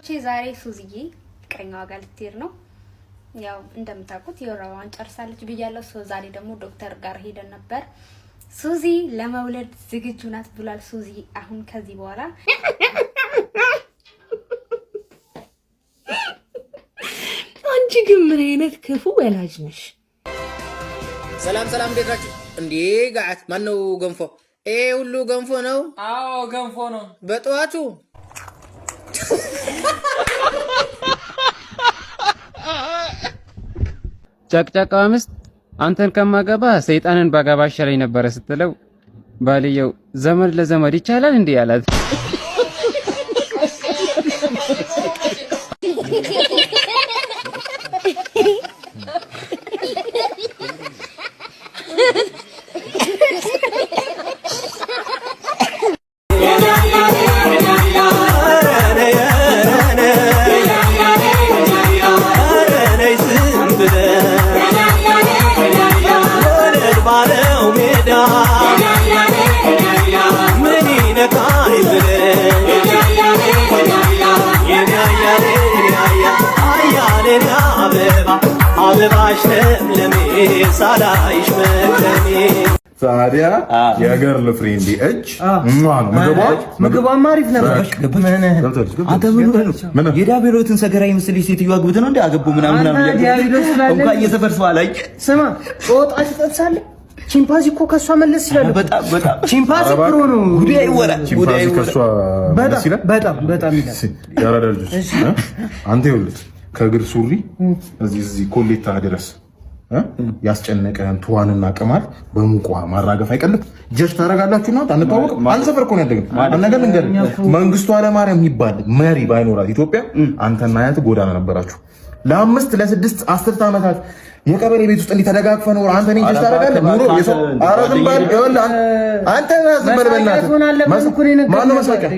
ውዶቼ ዛሬ ሱዚዬ ቀኛዋ ጋር ልትሄድ ነው። ያው እንደምታውቁት የወራዋን ጨርሳለች ብያለሁ። ዛሬ ደግሞ ዶክተር ጋር ሄደን ነበር። ሱዚ ለመውለድ ዝግጁ ናት ብሏል። ሱዚ አሁን ከዚህ በኋላ አንቺ ግን ምን አይነት ክፉ ወላጅ ነሽ? ሰላም ሰላም፣ እንዴት ናችሁ? እንዴ ጋዓት ማን ነው ገንፎ? ሁሉ ገንፎ ነው? አዎ ገንፎ ነው። በጠዋቱ ጨቅጨቃ ምስት አንተን ከማገባ ሰይጣንን ባገባ ይሻለኝ ነበር ስትለው ባልየው ዘመድ ለዘመድ ይቻላል እንዴ ያላት። ታዲያ የገርል ፍሬንድ እጅ ምግቧም አሪፍ ነበር። አንተ ምን ነው የዳቤሎትን ሰገራ ይመስል ሴትዮዋ ግብት ነው እንዴ አገቡ ምናምን እንኳን እየሰፈር ሰው አላየ። ስማ ጾጣ ትጠብሳለህ። ቺምፓንዚ እኮ ከሷ መለስ ይላል። በጣም ቺምፓንዚ ፕሮ ነው። ጉዳይ ይወራል። ቺምፓንዚ ከሷ መለስ ይላል። በጣም ይላል። ያራዳ ልጅ አንተ ይኸውልህ ከእግር ሱሪ እዚህ ኮሌታ ድረስ ያስጨነቀን ትዋንና ቅማል በሙቋ ማራገፍ አይቀልም። ጀሽ ታረጋላችሁ ነው አንተዋወቅ። አንተ ሰፈር እኮ ነው ያደግን። አንነገር እንገር መንግስቱ ኃይለማርያም የሚባል መሪ ባይኖራት ኢትዮጵያ አንተና አያት ጎዳና ነበራችሁ። ለአምስት ለስድስት አስርት ዓመታት የቀበሌ ቤት ውስጥ እንዲተደጋግፈ ነው። አንተ ነኝ ጀሽ ታረጋለህ። ኑሮ የሰው አረዝም ባል ይወላ አንተ ዝም በል በእናትህ። ማነው መሳቂያ?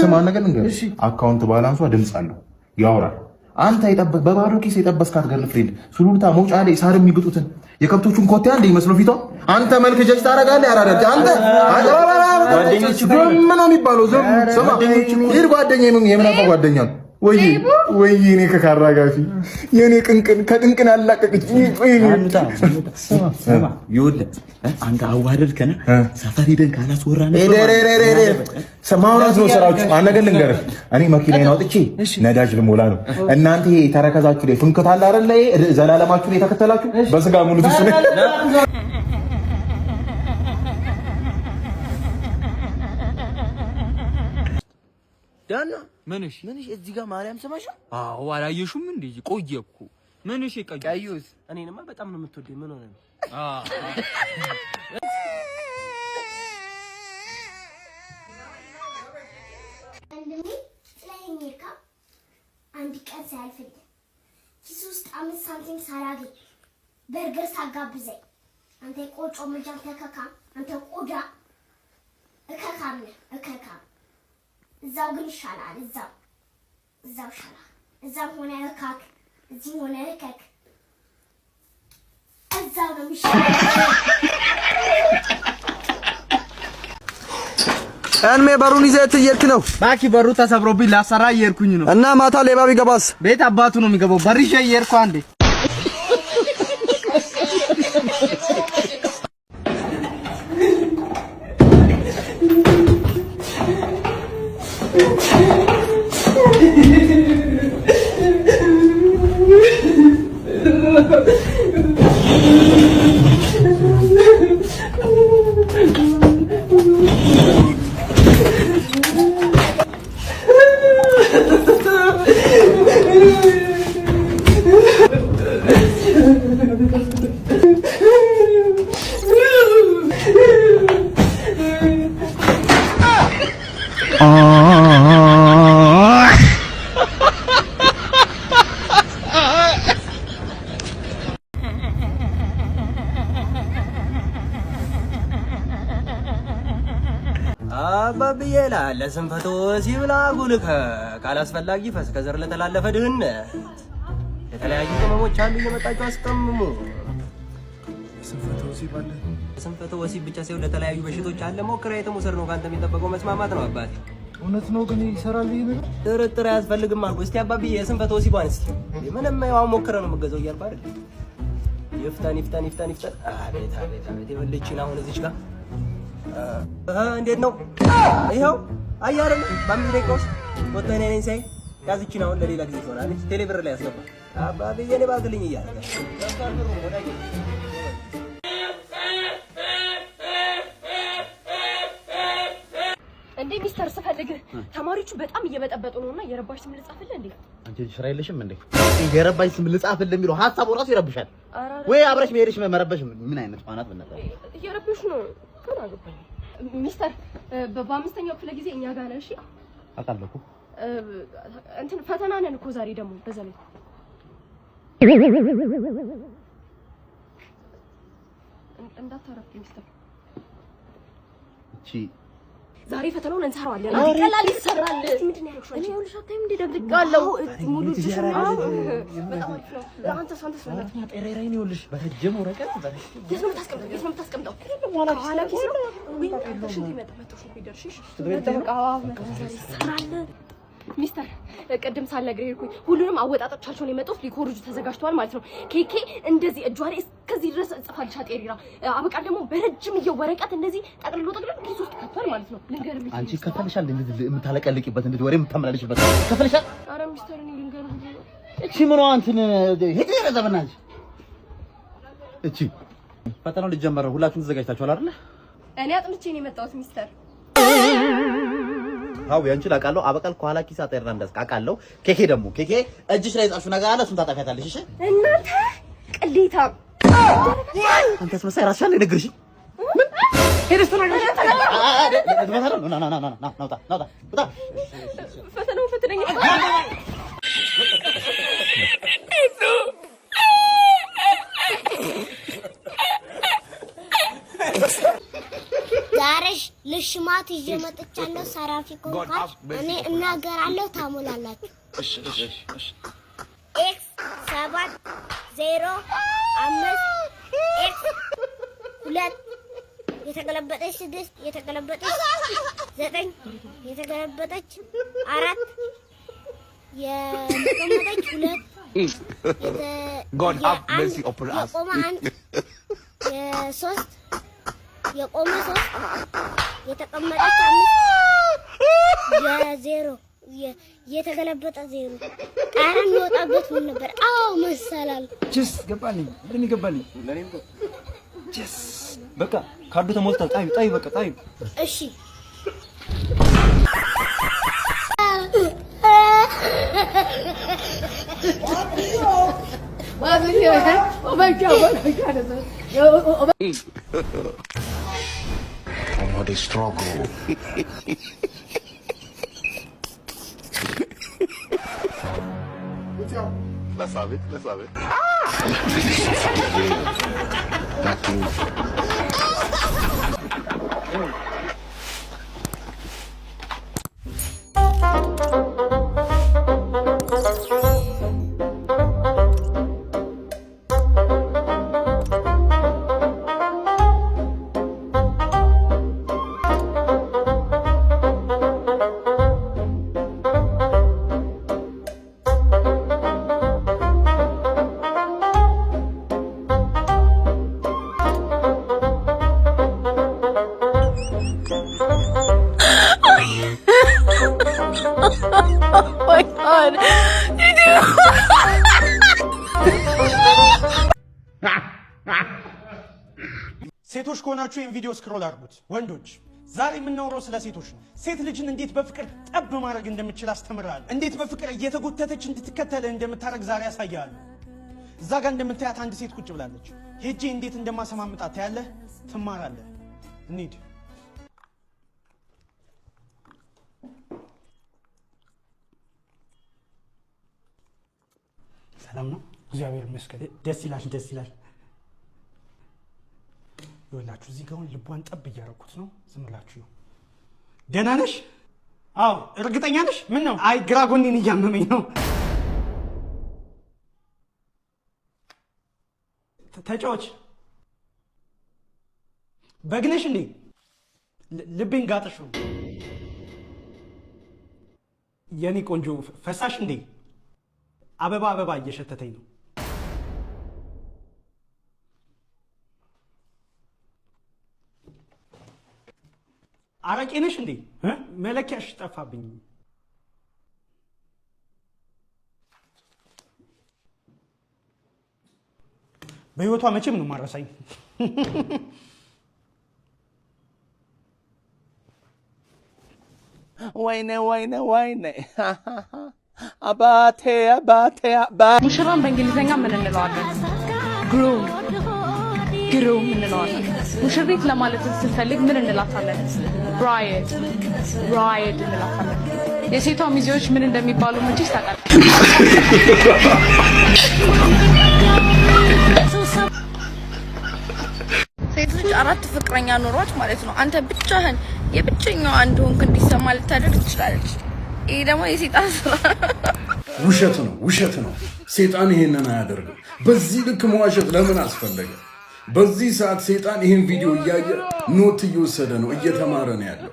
ስማ ነገር እንገር አካውንት ባላንሷ ድምጽ አለው ያወራል። አንተ የጠበስ በባዶ ኪስ የጠበስካት ገርል ፍሬንድ ሱሉልታ መውጫ ላይ ሳር የሚግጡትን የከብቶቹን ኮቴ አንዴ ይመስለው ፊቷ አንተ መልክ ጀጅ ታረጋለህ። ያራዳች አንተ ጓደኞቹ ምን ነው የሚባለው? ስማ ይሄ ጓደኛ የምን አባ ጓደኛ ነው? ወይ እኔ ከካራጋፊ የኔ ቅንቅን ከቅንቅን ያላቀቅች ስማ ይኸውልህ አንተ አዋደድከና ሰፈር ሄደን ካላስወራን ማውራት ነው ስራችሁ። አንድ ነገር ልንገርህ፣ እኔ መኪናዬን አውጥቼ ነዳጅ ልሞላ ነው። እናንተ ተረከዛችሁ ላይ ፍንክት አለ አይደል? ዘላለማችሁ ላይ ተከተላችሁ በስጋ ሙሉት እሱ ነው። ዳና ምንሽ እዚህ ጋር ማርያም ስማሽ? አዎ አላየሽም እንዴ? ቆየ እኮ ምንሽ ቀዩስ? እኔንማ በጣም ነው የምትወደኝ። ምን ሆነ ነው? አንድ ቀን ሳያልፍልኝ ኪስ ውስጥ 5 ሳንቲም ሳላገኝ በርገር ሳጋብዘኝ አንተ ቆጮ ምጃም ተከካ አንተ ቆዳ እከካም ነህ እከካም። እዛው ግን ይሻላል። እዛው ይሻላል። እዛው ሆነ እከክ እዚህ ሆነ እከክ እዛው ነው የሚሻለው። እንሜ በሩን ይዘህ እየሄድክ ነው? ባኪ በሩ ተሰብሮብኝ ላሰራ እየሄድኩኝ ነው። እና ማታ ሌባ ቢገባስ? ቤት አባቱ ነው የሚገባው። በር ይዤ እየሄድኩ አንዴ አባብዬላ ለስንፈቶ ሲብላ ጉልከ ካላስፈላጊ ፈስ ከዘር ለተላለፈ ድህነት የተለያዩ ቅመሞች አሉ እየመጣችሁ አስቀምሙ። ስንፈቶ ወሲብ ብቻ ሳይሆን ለተለያዩ በሽቶች አለ ሞክራ የተሞሰር ነው። ካንተ የሚጠበቀው መስማማት ነው አባቴ። እውነት ነው ግን ይሰራል ይሄ ነገር? ጥርጥር አያስፈልግም አልኩ። እስቲ አባብዬ የስንፈተ ወሲቧን እስቲ ምንም ያው ሞክረ ነው የምገዛው እያልኩ አይደል? ይፍታን። አቤት ይኸውልሽን አሁን እዚች ጋር እንዴት ነው ይኸው አያረም በአምስት ደቂቃ ውስጥ ወጣኔ ነኝ ሳይ ያዝችን አሁን ለሌላ ጊዜ ትሆናለች። ቴሌብር ላይ ያስገባ አባብዬ እኔ ባርክልኝ እያለ እንዴ ሚስተር ስፈልግ ተማሪዎቹ በጣም እየበጠበጡ ነውና የረባሽ ስም ልጻፍልህ እንዴ? አንቺ ስራ የለሽም እንዴ? የረባሽ ስም ልጻፍልህ የሚለው ሐሳቡ ራሱ ይረብሻል ወይ? አብረሽ መሄድሽ መረበሽ ምን አይነት ማናት ምን ነበር? እየረብሽ ነው ከና ገባኝ። ሚስተር በአምስተኛው ክፍለ ጊዜ እኛ ጋር ነሽ? አቃለኩ እንትን ፈተና ነን እኮ ዛሬ ደግሞ በዛ ላይ እንዳታረፍ ሚስተር። እቺ ዛሬ ፈተናውን እንሰራዋለን። ቀላል ይሰራል። ምንድን ነው እኔ ይኸውልሽ አታይም እንደ ደግቃለሁ ሙሉ ተሽናው በጣም አሪፍ ነው። አንተ ሳንተስ ማለት ነው ጠሬራይ ነው ይኸውልሽ በረጅም ወረቀት በረጅም የስም ታስቀምጠው ኋላ ኪስ ነው ወይ ሽንት ይመጣ ይደርሽሽ በቃዋ ይሰራል። ሚስተር ቅድም ሳልነግርህ ሄድኩኝ ሁሉንም አወጣጣቻቸውን የመጡት ሊኮርጁ ተዘጋጅተዋል ማለት ነው። ኬኬ እንደዚህ እጇ ላይ እስከዚህ ድረስ ጽፋልሻ ጤሪራ አበቃ ደግሞ በረጅም ወረቀት እንደዚህ ጠቅልሎ ኪስ ውስጥ ከቷል ማለት ነው። ልንገርህ አንቺ ከፈልሻል እንደዚህ የምታለቀልቂበት እንደዚህ ወሬ የምታመላልሽበት ከፈልሻል። ኧረ ሚስተር እኔ ልንገርህ እቺ ምን ነው አንተን ሄድ ዘበናጅ እቺ ፈተናው ሊጀመር ሁላችሁም ተዘጋጅታችኋል አይደል? እኔ አጥንቼ ነው የመጣሁት ሚስተር። አው ያንቺ ላቃለው አበቃል ከኋላ ኪሳ ጠራ እንዳስቃቃለው ኬኬ ደግሞ ኬኬ እጅሽ ላይ ጻፍሽ ነገር አለ እሱን ታጣፊያታለሽ። እሺ እናንተ ቅሌታ አንተስ መሳይ ራስሽ ላይ ነግርሽ ምን ሄደሽ ተናገርሽ? ናውጣ ፈተናው ፈተነኝ ዛሬሽ ልሽማት ይዤ መጥቻለሁ። ሰራፊ ኮንካሽ እኔ እናገራለሁ ታሞላላችሁ። እሺ ኤክስ 7 0 5 ኤክስ 2 የተገለበጠች 6 የተገለበጠች 9 የተገለበጠች 4 የተቀመጠች 2 God have mercy upon us የቆመ 1 የ3 የቆመ 3 የተቀመጠች 5 የዜሮ የተገለበጠ 0 ቃል የሚወጣበት ምን ነበር? አዎ መሰላል ጀስ ገባልኝ። ምን ይገባልኝ? ለኔም ጀስ በቃ ካርዱ ተሞልቷል። ጣይ በቃ ጣይ። እሺ they struggle. Let's have it. That's me. ሴቶች ከሆናችሁ ይሄን ቪዲዮ ስክሮል አድርጉት። ወንዶች ዛሬ የምናወራው ስለ ሴቶች ነው። ሴት ልጅን እንዴት በፍቅር ጠብ ማድረግ እንደምችል አስተምራለሁ። እንዴት በፍቅር እየተጎተተች እንድትከተልህ እንደምታደርግ ዛሬ ያሳያለሁ። እዛ ጋር እንደምታያት አንድ ሴት ቁጭ ብላለች። ሄጄ እንዴት እንደማሰማምጣት ታያለህ፣ ትማራለህ። እንሂድ። ሰላም ነው? እግዚአብሔር ይመስገን። ደስ ይላል። ይኸውላችሁ እዚህ ጋር ልቧን ጠብ እያደረኩት ነው። ዝም ብላችሁ ነው። ደህና ነሽ? አዎ። እርግጠኛ ነሽ? ምን ነው? አይ ግራ ጎኔን እያመመኝ ነው። ተጫዎች በግነሽ እንዴ? ልቤን ጋጥሽ ነው። የኔ ቆንጆ ፈሳሽ እንዴ? አበባ አበባ እየሸተተኝ ነው። አረቄ ነሽ እንዴ? መለኪያሽ ጠፋብኝ። በህይወቷ መቼም ነው ማረሳኝ። ወይኔ ወይኔ ወይኔ አባቴ አባቴ አባቴ። ሙሽራን በእንግሊዘኛ ምን እንለዋለን? ግሩም ግሩም እንለዋለን። ሙሽሪት ለማለት ስትፈልግ ምን እንላታለን? ብራይድ ብራይድ እንላታለን። የሴቷ ሚዜዎች ምን እንደሚባሉ መቼስ ታውቃለህ? ሴት ልጅ 4 ፍቅረኛ ኖሯት ማለት ነው አንተ ብቻህን የብቸኛው አንድ ሆንክ እንዲሰማ ልታደርግ ትችላለች። ይሄ ደግሞ የሴጣን ስራ ውሸት ነው፣ ውሸት ነው። ሴጣን ይሄንን አያደርግም። በዚህ ልክ መዋሸት ለምን አስፈለገ? በዚህ ሰዓት ሴጣን ይሄን ቪዲዮ እያየ ኖት እየወሰደ ነው፣ እየተማረ ነው ያለው።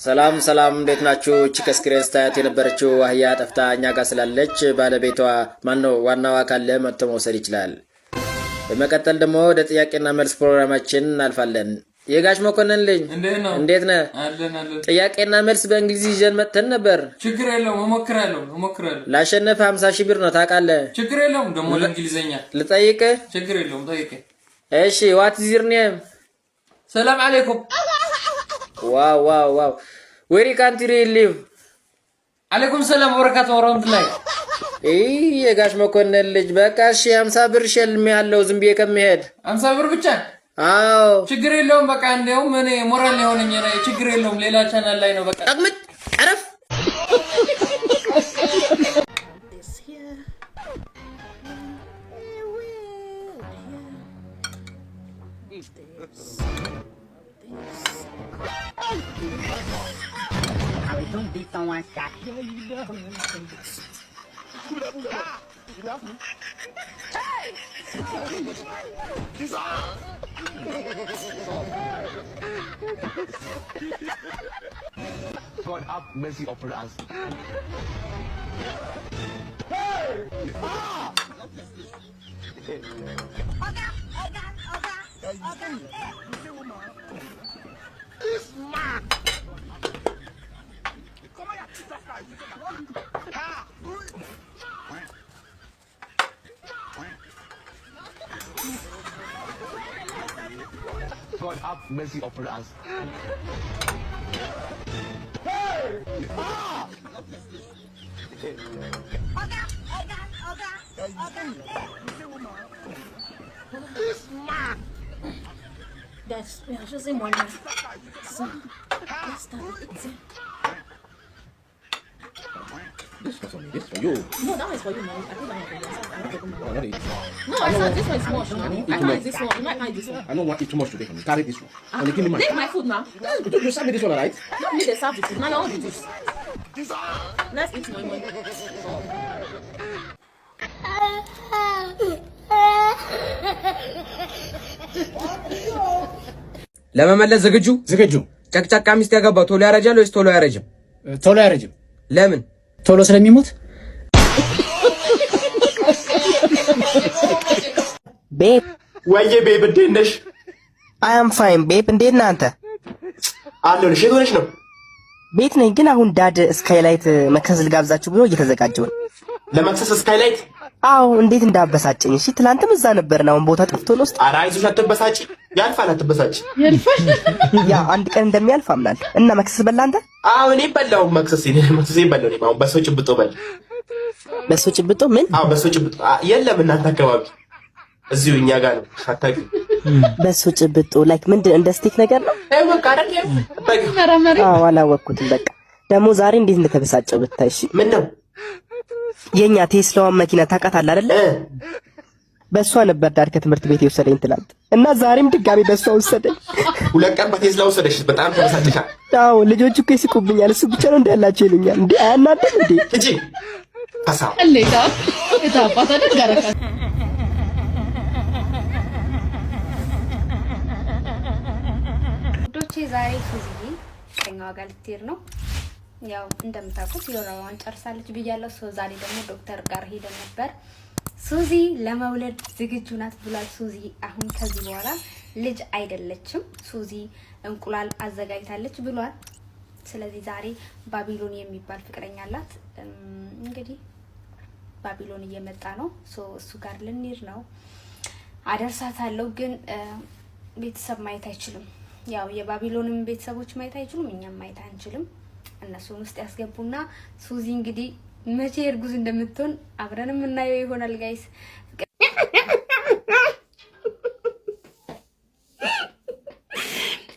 ሰላም ሰላም፣ እንዴት ናችሁ? እቺ ከስክሪን ስታያት የነበረችው አህያ ጠፍታ እኛ ጋር ስላለች ባለቤቷ ማነው ዋናው አካል መጥቶ መውሰድ ይችላል። በመቀጠል ደግሞ ወደ ጥያቄና መልስ ፕሮግራማችን እናልፋለን። የጋሽ መኮንን ልጅ እንዴት ነህ? ጥያቄና መልስ በእንግሊዝ ይዘን መጥተን ነበር። ችግር የለውም እሞክራለሁ። ላሸነፈ 50 ሺህ ብር ነው ታውቃለህ። ችግር የለውም ደግሞ ለእንግሊዘኛ ልጠይቅህ? ችግር የለውም ጠይቀኝ። እሺ ዋት ኢዝ ዩር ኔም? ሰላም አለይኩም። ዋው ዋው ዋው ዌሪ ካንትሪ ሊቭ? አለይኩም ሰላም ወበረካቱ ወራህመቱላሂ። የጋሽ መኮንን ልጅ በቃ እሺ 50 ብር ሸልም ያለው ዝም ብዬ ከመሄድ 50 ብር ብቻ? አዎ ችግር የለውም በቃ እንደውም እኔ ሞራል የሆነኝ ነው። ችግር የለውም ሌላ ቻናል ላይ ነው በቃ አቅምጥ አረፍ። Don't be throwing shots. God have mercy upon us. This man. God have mercy upon us. This man. That's just in one. So, let's start it. This was for me. This for you. No, that was for you, man. I think that one for you. Oh, not it. No, I said this one is small. I like this one. You might like this one. I don't want it too much today for me. Carry this one. Only give me Take my food now. You serve me this one, alright? Not me, they serve the food. Now you want the juice. Let's eat my money. ለመመለስ ዝግጁ? ዝግጁ። ጨቅጫቃ ሚስት ያገባው ቶሎ ያረጃል ወይስ ቶሎ አያረጅም? ቶሎ አያረጅም። ለምን? ቶሎ ስለሚሞት። ቤብ ወይዬ ቤብ እንዴት ነሽ? አይ አም ፋይን ቤብ፣ እንዴት ነህ አንተ? አለሁልሽ። የት ሆነሽ ነው? ቤት ነኝ፣ ግን አሁን ዳድ ስካይላይት መክሰስ ልጋብዛችሁ ብሎ እየተዘጋጀው ነው። ለመክሰስ ስካይላይት? አዎ፣ እንዴት እንዳበሳጨኝ። እሺ ትላንትም እዛ ነበርን፣ አሁን ቦታ ጠፍቶ ነው ውስጥ። ኧረ አይዞሽ አትበሳጪ፣ ያልፋል፣ አትበሳጪ። ያ አንድ ቀን እንደሚያልፍ አምናለሁ። እና መክሰስ በላ አንተ? አዎ እኔ በላሁ መክሰስ በላሁ። አሁን በሶ ጭብጦ በል። በሶ ጭብጦ ምን? አዎ በሶ ጭብጦ የለም እናንተ አካባቢ፣ እዚሁ እኛ ጋር ነው። አታውቂም? በሶ ጭብጦ ላይክ ምንድን እንደ ስቴክ ነገር ነው? አይ በቃ አይደል? አዎ አላወቅኩትም። በቃ ደግሞ ዛሬ እንዴት እንደተበሳጨው ብታይ። እሺ ምን ነው? የኛ ቴስላዋን መኪና ታውቃታለህ አይደለ? በሷ ነበር ዳድ ከትምህርት ቤት የወሰደኝ ትላንት፣ እና ዛሬም ድጋሚ በሷ ወሰደኝ። 2 ቀን በቴስላ ወሰደሽ። በጣም ተበሳጭሻል። አዎ ልጆቹ እኮ ይስቁብኛል። እሱ ብቻ ነው እንዳላቸው ይሉኛል። እንዴ አያናድም እንዴ? እጂ አሳ አለታ እታ አባታ ደጋረካ ዛሬ ሱዚ ቀኛዋ ጋር ልትሄድ ነው። ያው እንደምታውቁት የወረዋን ጨርሳለች ብያለሁ። ዛሬ ደግሞ ዶክተር ጋር ሄደን ነበር። ሱዚ ለመውለድ ዝግጁ ናት ብሏል። ሱዚ አሁን ከዚህ በኋላ ልጅ አይደለችም። ሱዚ እንቁላል አዘጋጅታለች ብሏል። ስለዚህ ዛሬ ባቢሎን የሚባል ፍቅረኛ አላት። እንግዲህ ባቢሎን እየመጣ ነው። እሱ ጋር ልንሄድ ነው። አደርሳታለሁ። ግን ቤተሰብ ማየት አይችልም። ያው የባቢሎንም ቤተሰቦች ማየት አይችሉም፣ እኛም ማየት አንችልም። እነሱን ውስጥ ያስገቡና ሱዚ እንግዲህ መቼ እርጉዝ እንደምትሆን አብረን የምናየው ይሆናል ጋይስ።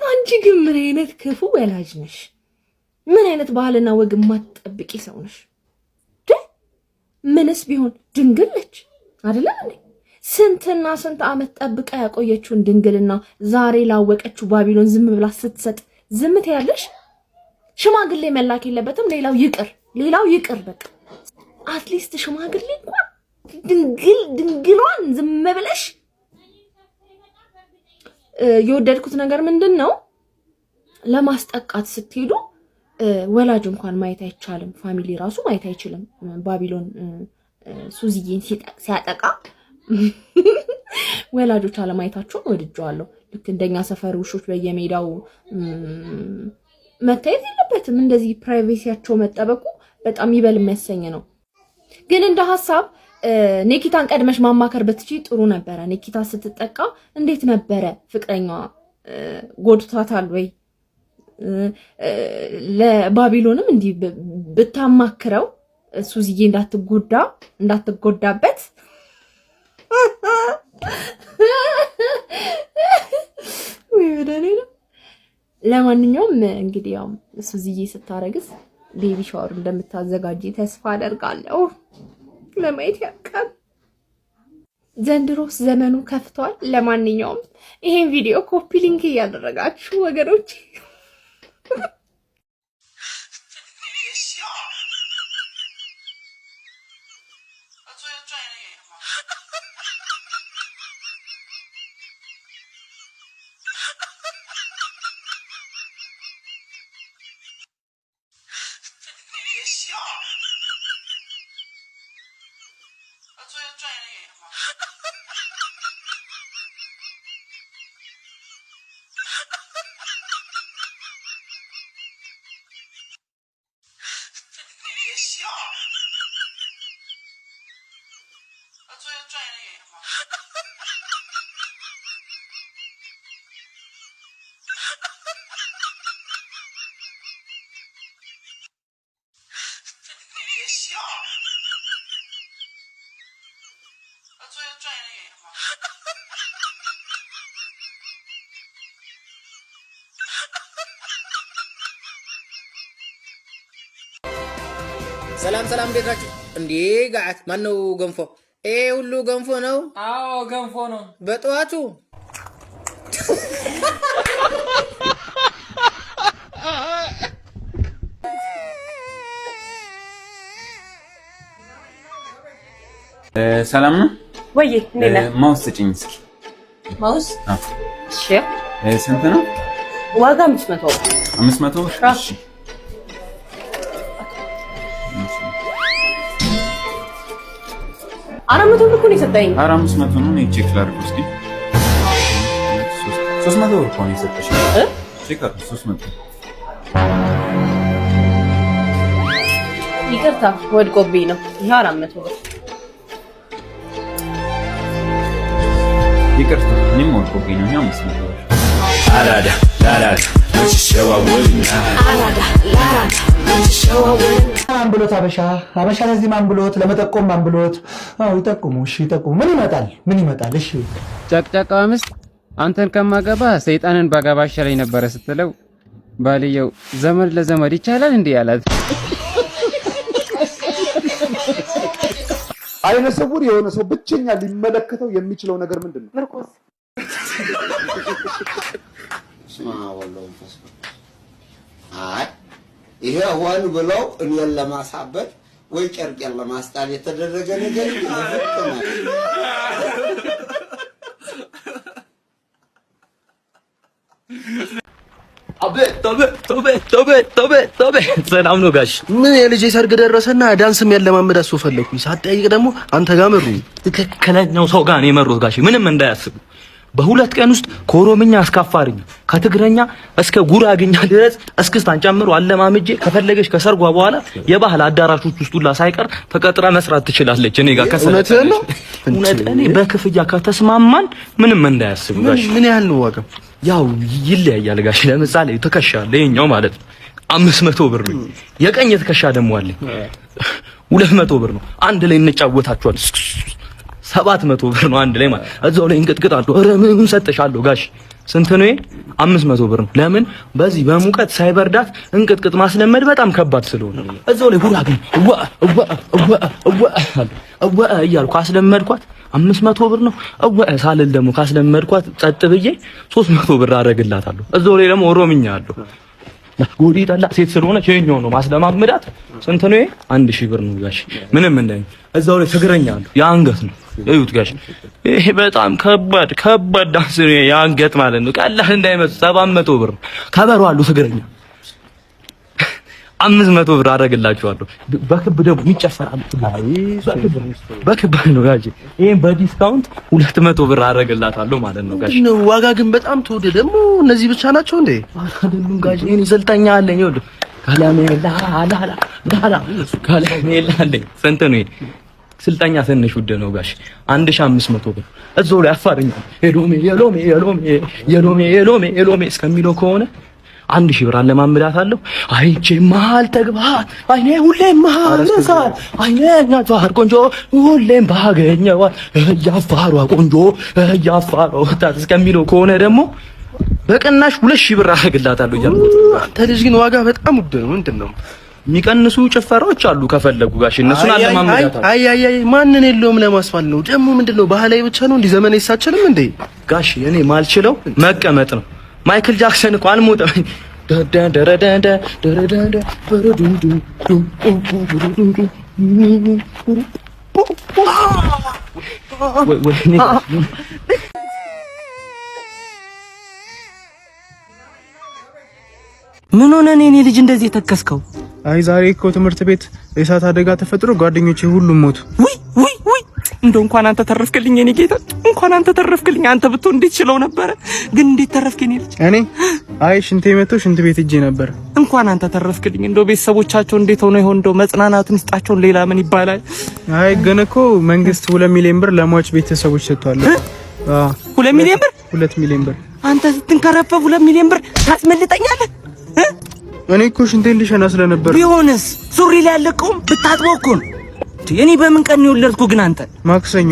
አንቺ ግን ምን አይነት ክፉ ወላጅ ነሽ? ምን አይነት ባህልና ወግ ማትጠብቂ ሰው ነሽ? ምንስ ቢሆን ድንግል ነች አይደለም እንዴ? ስንትና ስንት አመት ጠብቃ ያቆየችውን ድንግልና ዛሬ ላወቀችው ባቢሎን ዝም ብላ ስትሰጥ ዝም ትያለሽ? ሽማግሌ መላክ የለበትም። ሌላው ይቅር በቃ አትሊስት ሽማግሌ እንኳን ድንግሏን ዝም ብለሽ። የወደድኩት ነገር ምንድነው? ለማስጠቃት ስትሄዱ ወላጅ እንኳን ማየት አይቻልም። ፋሚሊ ራሱ ማየት አይችልም። ባቢሎን ሱዚዬን ሲያጠቃ ወላጆች አለማየታቸውን ወድጀዋለሁ። ልክ እንደኛ ሰፈር ውሾች በየሜዳው መታየት የለበትም። እንደዚህ ፕራይቬሲያቸው መጠበቁ በጣም ይበል የሚያሰኝ ነው። ግን እንደ ሀሳብ ኔኪታን ቀድመሽ ማማከር ብትችይ ጥሩ ነበረ። ኔኪታ ስትጠቃ እንዴት ነበረ? ፍቅረኛዋ ጎድቷታል ወይ? ለባቢሎንም እንዲህ ብታማክረው ሱዚዬ እንዳትጎዳበት። ወይ ወደኔ ነው። ለማንኛውም እንግዲህ ያው ሱዚዬ ስታረግስ ቤቢ ሻወር እንደምታዘጋጂ ተስፋ አደርጋለሁ። ለማየት ያውቃል። ዘንድሮስ ዘመኑ ከፍቷል። ለማንኛውም ይሄን ቪዲዮ ኮፒ ሊንክ እያደረጋችሁ ወገኖች ሰላም እንዴት ናችሁ? እንዴ ጋት ማነው ገንፎ? ሁሉ ገንፎ ነው? አዎ ገንፎ ነው። በጠዋቱ ሰላም ነው ወይ? ነና ማውስ ስጪኝ እስኪ። ማውስ? እሺ። ስንት ነው ዋጋ? 500 500? እሺ። አራት መቶ ብር እኮ ነው የሰጠኝ። 500 ነው። እኔ ቼክ ላድርግ እስኪ። 300 ብር እኮ ነው የሰጠሽ። ቼክ አድርግ። 300 ይቅርታ ወድቆብኝ ነው። ይሄ 400 ብር። ይቅርታ እኔም ወድቆብኝ ነው። ይሄ 500 ብር። አራዳ ማን ብሎት አበሻ ለዚህ ማን ብሎት ለመጠቆም ማን ብሎት? ይጠቁሙ። እሺ ይጠቁሙ። ምን ይመጣል? እሺ ጨቅጨቃዋ ምስት አንተን ከማገባ ሰይጣንን ባገባ ይሻለኝ ነበረ ስትለው ባልየው ዘመድ ለዘመድ ይቻላል እንዴ አላት። አይነ ስውር የሆነ ሰው ብቸኛ ሊመለከተው የሚችለው ነገር ምንድነው? ምርኩዝ ይሄ ሆን ብለው እኔን ለማሳበድ ወይ ጨርቄን ለማስጣል የተደረገ ነገር ይፈተናል። ሰላም ነው ጋሽ? ምን የልጄ ሰርግ ደረሰና ዳንስም ያለማመድ አስፎ ፈለኩኝ። ሳትጠይቅ ደግሞ አንተ ጋር መሩኝ። ትክክለኛው ሰው ጋር ነው የመሩት ጋሽ። ምንም እንዳያስቡ። በሁለት ቀን ውስጥ ከኦሮምኛ እስከ አፋርኛ ከትግረኛ እስከ ጉራግኛ ድረስ እስክስታን ጨምሮ አለማምጄ ከፈለገች ከሰርጓ በኋላ የባህል አዳራሾች ውስጥ ሁላ ሳይቀር ተቀጥራ መስራት ትችላለች። እኔ ጋር እውነት ነው። እኔ በክፍያ ከተስማማን ምንም እንዳያስቡ ጋሽ። ምን ያህል ነው ዋጋው? ያው ይለያያል ጋሽ። ለምሳሌ ትከሻ ለኛው ማለት ነው 500 ብር ነው። የቀኝ ትከሻ ደግሞ አለ 200 ብር ነው። አንድ ላይ እንጫወታቸዋል 700 ብር ነው አንድ ላይ ማለት እዛው ላይ እንቅጥቅጣለሁ። ኧረ ምን ሰጥሻለሁ ጋሽ? ስንት ነው? 500 ብር ነው። ለምን በዚህ በሙቀት ሳይበርዳት እንቅጥቅጥ ማስለመድ በጣም ከባድ ስለሆነ እዛው ላይ ጉራግ ወ እያልኩ አስለመድኳት 500 ብር ነው። ሳልል ደግሞ ካስለመድኳት ጸጥ ብዬ 300 ብር አደርግላታለሁ። እዛው ላይ ደግሞ ኦሮምኛ አለው ጎዲ ጠላ ሴት ስለሆነች የኛው ነው ማስለማመዳት። ስንት ነው? 1000 ብር ነው ጋሽ። ምንም እንዳይ እዛው ላይ ትግረኛ አለው የአንገት ነው። እዩት ጋሽ፣ ይሄ በጣም ከባድ ዳንስ ነው የአንገት ማለት ነው። ቀላል እንዳይመስል 700 ብር ነው። ከበሮ አለው ትግረኛ 500 ብር አደርግላችኋለሁ። በክብ ደግሞ ይጨፈራል። በክብ ነው ጋሽ። ይሄን በዲስካውንት 200 ብር አደርግላታለሁ ማለት ነው ጋሽ። ነው ዋጋ ግን በጣም ተወደደ። ደግሞ እነዚህ ብቻ ናቸው እንዴ? አይደሉም ጋሽ። እኔ ስልጠኛ አለኝ። ይኸውልህ ካላሜላ ካላሜላ አለኝ። ስንት ነው ይሄ? ስልጠኛ ትንሽ ውድ ነው ጋሽ። 1500 ብር። እዛው ላይ አፋርኛ የሎሜ እስከሚለው ከሆነ 1000 ብር አለማምዳታለሁ። አይቼ መሀል ተግባት አይኔ ሁሌም መሀል ነሳል አይኔኛ ዛር ቆንጆ ሁሌም ባገኘዋት ያፋሯ ቆንጆ ያፋሯ ወጣት እስከሚለው ከሆነ ደግሞ በቅናሽ 2000 ብር አደርግላታለሁ እያልኩት። አንተ ልጅ ግን ዋጋ በጣም ውድ ነው። ምንድን ነው የሚቀንሱ ጭፈራዎች አሉ ከፈለጉ ጋሽ፣ እነሱን አለማምዳታለሁ። አይ ማንን የለውም ለማስፋል ነው ደግሞ። ምንድነው ባህላዊ ብቻ ነው እንዲህ ዘመን አይሳችልም እንዴ ጋሽ? እኔ ማልችለው መቀመጥ ነው። ማይክል ጃክሰን እኮ አልሞተም። ምን ሆነ ነው የኔ ልጅ እንደዚህ የተከስከው? አይ ዛሬ እኮ ትምህርት ቤት የእሳት አደጋ ተፈጥሮ ጓደኞቼ ሁሉም ሞቱ። ውይ እንደው እንኳን አንተ ተረፍክልኝ የኔ ጌታ፣ እንኳን አንተ ተረፍክልኝ። አንተ ብትሆን እንዴት ችለው ነበረ? ግን እንዴት ተረፍክ የኔ ልጅ? እኔ አይ ሽንቴ መቶ ሽንት ቤት ሄጄ ነበር። እንኳን አንተ ተረፍክልኝ። እንደው ቤተሰቦቻቸው እንዴት ሆነ ይሆን? እንደው መጽናናቱን ይስጣቸው። ሌላ ምን ይባላል? አይ ግን እኮ መንግስት 2 ሚሊዮን ብር ለሟች ቤተሰቦች ሰጥቷል። 2 ሚሊዮን ብር? 2 ሚሊዮን ብር። አንተ ስትንከረፈፍ 2 ሚሊዮን ብር ታስመልጠኛለህ? እኔ እኮ ሽንቴን ልሸና ስለነበር። ቢሆንስ ሱሪ ላይ ያለቀውም ብታጥበው እኮ ነው። እኔ በምን ቀን ነው የወለድኩ? ግን አንተ ማክሰኞ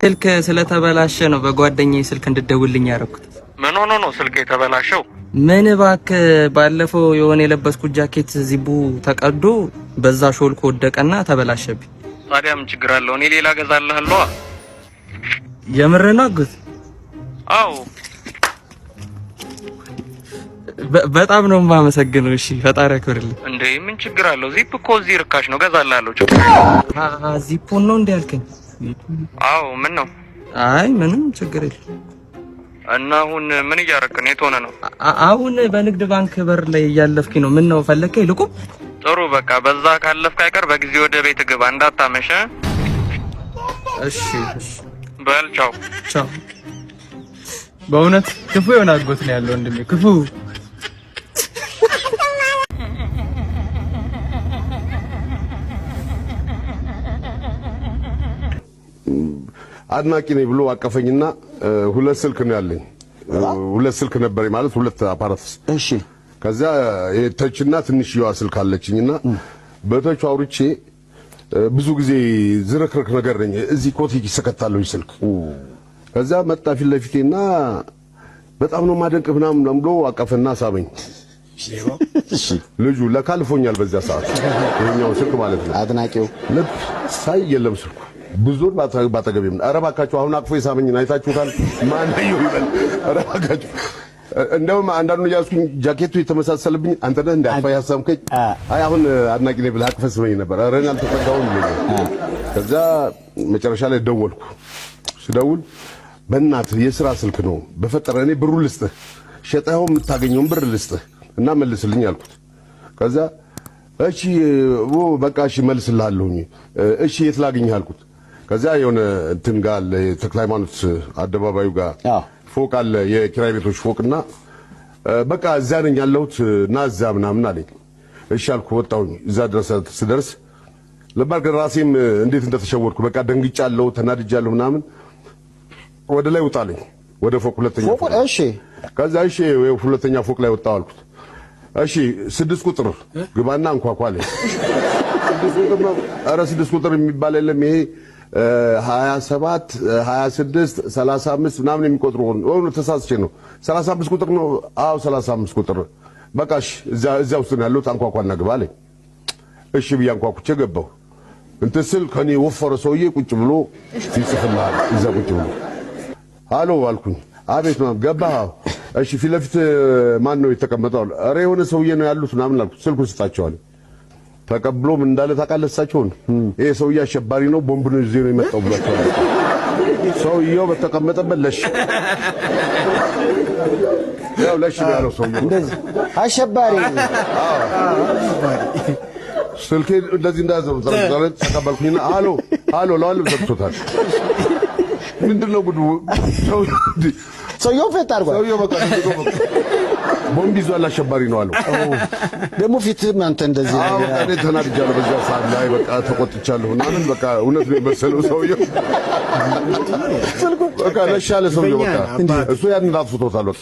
ስልክ ስለተበላሸ ነው በጓደኛዬ ስልክ እንድደውልኝ ያደረኩት። ምን ሆኖ ነው ስልክ የተበላሸው? ምን እባክህ፣ ባለፈው የሆነ የለበስኩት ጃኬት ዚቡ ተቀዶ በዛ ሾልኮ ወደቀና ተበላሸብኝ። ታዲያ ምን ችግር አለው? እኔ ሌላ ገዛልሃለሁ። የምር ነው አጎት? አዎ በጣም ነው የማመሰግነው። እሺ ፈጣሪ ያክብርልኝ። እንዴ ምን ችግር አለው? ዚፕ እኮ እዚህ ርካሽ ነው፣ ገዛልሃለሁ። ዚፑን ነው እንዴ ያልከኝ? አዎ ምን ነው? አይ ምንም ችግር የለም። እና አሁን ምን እያደረክ ነው? የት ሆነ ነው? አሁን በንግድ ባንክ በር ላይ እያለፍኩ ነው። ምን ነው ፈለከኝ? ልቁም? ጥሩ በቃ በዛ ካለፍክ አይቀር በጊዜ ወደ ቤት ግባ፣ እንዳታመሽ። እሺ በል ቻው። በእውነት ክፉ የሆነ አጎት ነው ያለው ወንድሜ፣ ክፉ። አድናቂ ነኝ ብሎ አቀፈኝና 2 ስልክ ነው ያለኝ። 2 ስልክ ነበር ማለት 2 አፓራትስ። እሺ ከዛ የተችና ትንሽዬዋ ስልክ አለችኝና በተቹ አውርቼ ብዙ ጊዜ ዝርክርክ ነገር ነኝ። እዚህ ኮት ይሰከታለሁ ስልክ። ከዛ መጣ ፊት ለፊቴና በጣም ነው ማደንቅ ምናምን ብሎ አቀፈና ሳበኝ። ልጁ ለካልፎኛል በዛ ሰዓት ይሄኛው ስልክ ማለት ነው። አድናቂው ልብ ሳይ የለም ስልኩ ብዙ ባጠገቤም። ኧረ እባካችሁ አሁን አቅፎ የሳመኝን አይታችሁታል? ማን ነው ይበል? ኧረ እባካችሁ እንደውም አንዳንዱ ያስኩኝ ጃኬቱ የተመሳሰለብኝ አንተ ነህ እንደ አቅፋ ያሳምከኝ። አይ አሁን አድናቂ ነኝ ብለህ አቅፈህ ስመኝ ነበር። ኧረ እኔ አልተፈጋሁም። ከዛ መጨረሻ ላይ ደወልኩ። ስደውል በእናትህ የሥራ ስልክ ነው በፈጠረ እኔ ብሩ ልስጥህ ሸጠኸው የምታገኘውን ብር ልስጥህ እና መልስልኝ አልኩት። ከዛ እሺ በቃ እሺ መልስልሃለሁኝ እሺ የት ላግኝህ አልኩት። ከዛ የሆነ እንትን ጋር አለ ተክለ ሃይማኖት አደባባዩ ጋር ፎቅ አለ የኪራይ ቤቶች ፎቅና በቃ እዛ ነኝ ያለሁት እና እዛ ምናምን አለኝ። እሺ አልኩ ወጣሁኝ። እዛ ድረስ ስደርስ ለባርክ ራሴም እንዴት እንደተሸወርኩ በቃ ደንግጫለሁ ተናድጃለሁ ምናምን ወደ ላይ ወጣለኝ ወደ ፎቅ ሁለተኛ ፎቅ እሺ ከዛ እሺ ሁለተኛ ፎቅ ላይ ወጣሁ አልኩት። እሺ 6 ቁጥር ግባና አንኳኳ አለኝ። 6 ቁጥር ነው ኧረ 6 ቁጥር የሚባል የለም ይሄ 27 26 35 ምናምን የሚቆጥሩ ሆኖ ተሳስቼ ነው 35 ቁጥር ነው አዎ 35 ቁጥር በቃ እሺ እዛ ውስጥ ነው ያለው አንኳኳና ግባ አለኝ። እሺ ብዬ አንኳኩቼ ገባሁ። እንትን ስል ከኔ ወፈረ ሰውዬ ቁጭ ብሎ ይጽፍልሃል እዛ ቁጭ ብሎ ሃሎ አልኩኝ። አቤት ነው ገባህ? እሺ ፊት ለፊት ማን ነው የተቀመጠው? ኧረ የሆነ ሰውዬ ነው ያሉት ምናምን አልኩት። ስልኩን ስጣቸዋል። ተቀብሎ ምን እንዳለ ታውቃለህ? እሳቸውን ይሄ ሰውዬ አሸባሪ ነው ቦምብ ነው ይዞ ነው የመጣው ብሏቸዋል። ሰውዬው በተቀመጠበት ለሽ ያው ለሽ ያለው ሰውዬው እንደዚህ አሸባሪ ስልኬ እንደዚህ እንዳዘው ተቀበልኩኝና ሃሎ ሃሎ ለዋለም ሰጥቶታል። ምንድነው ጉዱ? ሰውየው ፈት አድርጓል። ሰውየው በቃ ቦምብ ይዟል አሸባሪ ነው አለው። ደግሞ ፊትም አንተ እንደዚህ ነገር እኔ ተናድጃለሁ። በዛ ሰዓት ላይ በቃ ተቆጥቻለሁ ምናምን በቃ እውነት ነው የመሰለው ሰውየው በቃ ለሻለ ሰውየው በቃ እሱ ያን አጥፍቶታል በቃ